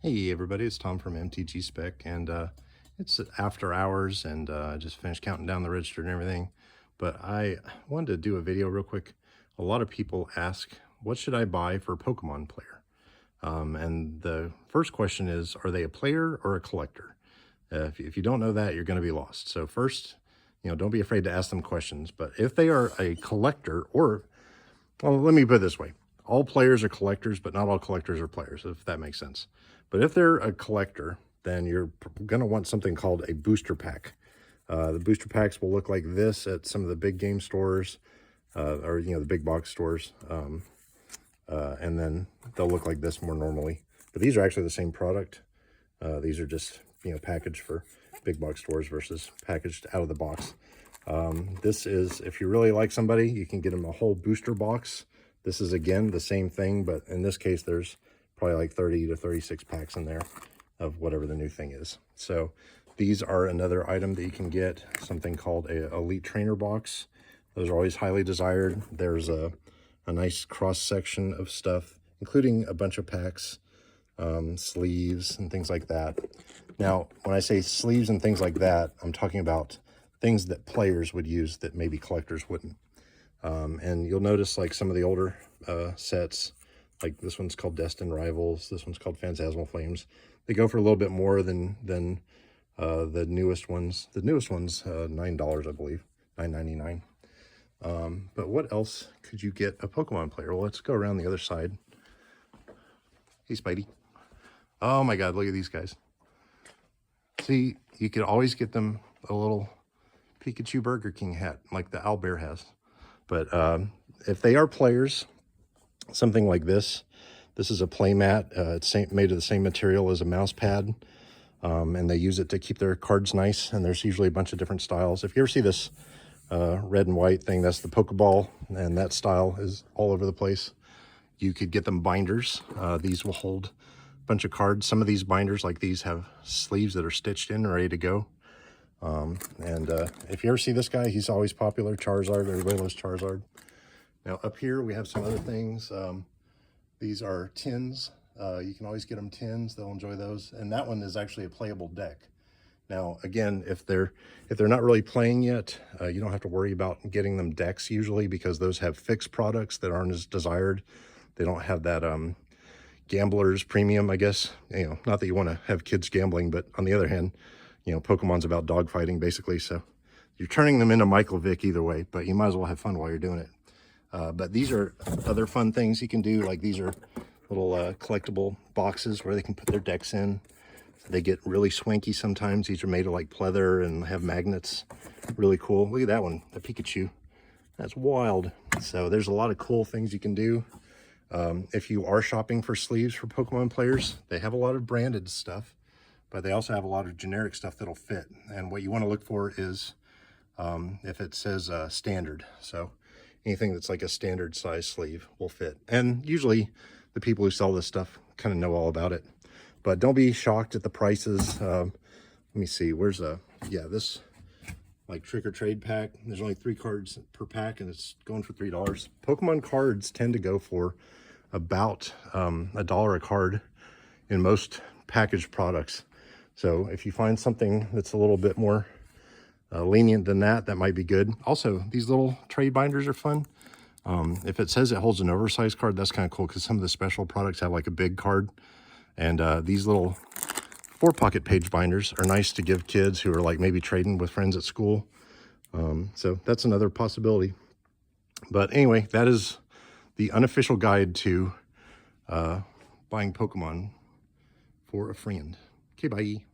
Hey everybody, it's Tom from MTG Spec, and it's after hours, and I just finished counting down the register and everything. But I wanted to do a video real quick. A lot of people ask, what should I buy for a Pokemon player? And the first question is, are they a player or a collector? If you don't know that, you're going to be lost. So first, don't be afraid to ask them questions. But if they are a collector, well, let me put it this way. All players are collectors, but not all collectors are players, if that makes sense. But if they're a collector, then you're going to want something called a booster pack. The booster packs will look like this at some of the big game stores, or the big box stores, and then they'll look like this more normally. But these are actually the same product. These are just packaged for big box stores versus packaged out of the box. This is, if you really like somebody, you can get them a whole booster box. This is, again, the same thing, but in this case, there's probably like 30 to 36 packs in there of whatever the new thing is. So these are another item that you can get, something called a Elite Trainer box. Those are always highly desired. There's a nice cross-section of stuff, including a bunch of packs, sleeves, and things like that. Now, when I say sleeves and things like that, I'm talking about things that players would use that maybe collectors wouldn't. And you'll notice like some of the older sets, like this one's called Destined Rivals, this one's called Phantasmal Flames. They go for a little bit more than the newest ones. The newest one's $9, I believe, $9.99. But what else could you get a Pokemon player? Well, let's go around the other side. Hey, Spidey. Oh my God, look at these guys. See, you could always get them a little Pikachu Burger King hat like the Owlbear has. But if they are players, something like this is a play mat. It's made of the same material as a mouse pad, and they use it to keep their cards nice. And there's usually a bunch of different styles. If you ever see this red and white thing, that's the Pokeball, and that style is all over the place. You could get them binders. These will hold a bunch of cards. Some of these binders, like these, have sleeves that are stitched in and ready to go. If you ever see this guy, he's always popular. Charizard, everybody loves Charizard. Now up here we have some other things. These are tins. You can always get them tins. They'll enjoy those. And that one is actually a playable deck. Now again, if they're not really playing yet, you don't have to worry about getting them decks usually, because those have fixed products that aren't as desired. They don't have that gambler's premium, I guess. Not that you want to have kids gambling, but on the other hand, Pokemon's about dogfighting basically, so you're turning them into Michael Vick either way, but you might as well have fun while you're doing it. But these are other fun things you can do. Like these are little collectible boxes where they can put their decks in. They get really swanky sometimes. These are made of like pleather and have magnets. Really cool. Look at that one, the Pikachu. That's wild. So there's a lot of cool things you can do. If you are shopping for sleeves for Pokemon players, they have a lot of branded stuff, but they also have a lot of generic stuff that'll fit. And what you want to look for is if it says standard. So anything that's like a standard size sleeve will fit. And usually the people who sell this stuff kind of know all about it. But don't be shocked at the prices. Let me see, where's this like trick or trade pack. There's only 3 cards per pack and it's going for $3. Pokemon cards tend to go for about $1 a card in most packaged products. So if you find something that's a little bit more lenient than that, that might be good. Also, these little trade binders are fun. If it says it holds an oversized card, that's kind of cool, because some of the special products have like a big card. And these little 4-pocket page binders are nice to give kids who are like maybe trading with friends at school. So that's another possibility. But anyway, that is the unofficial guide to buying Pokemon for a friend. Okay, bye.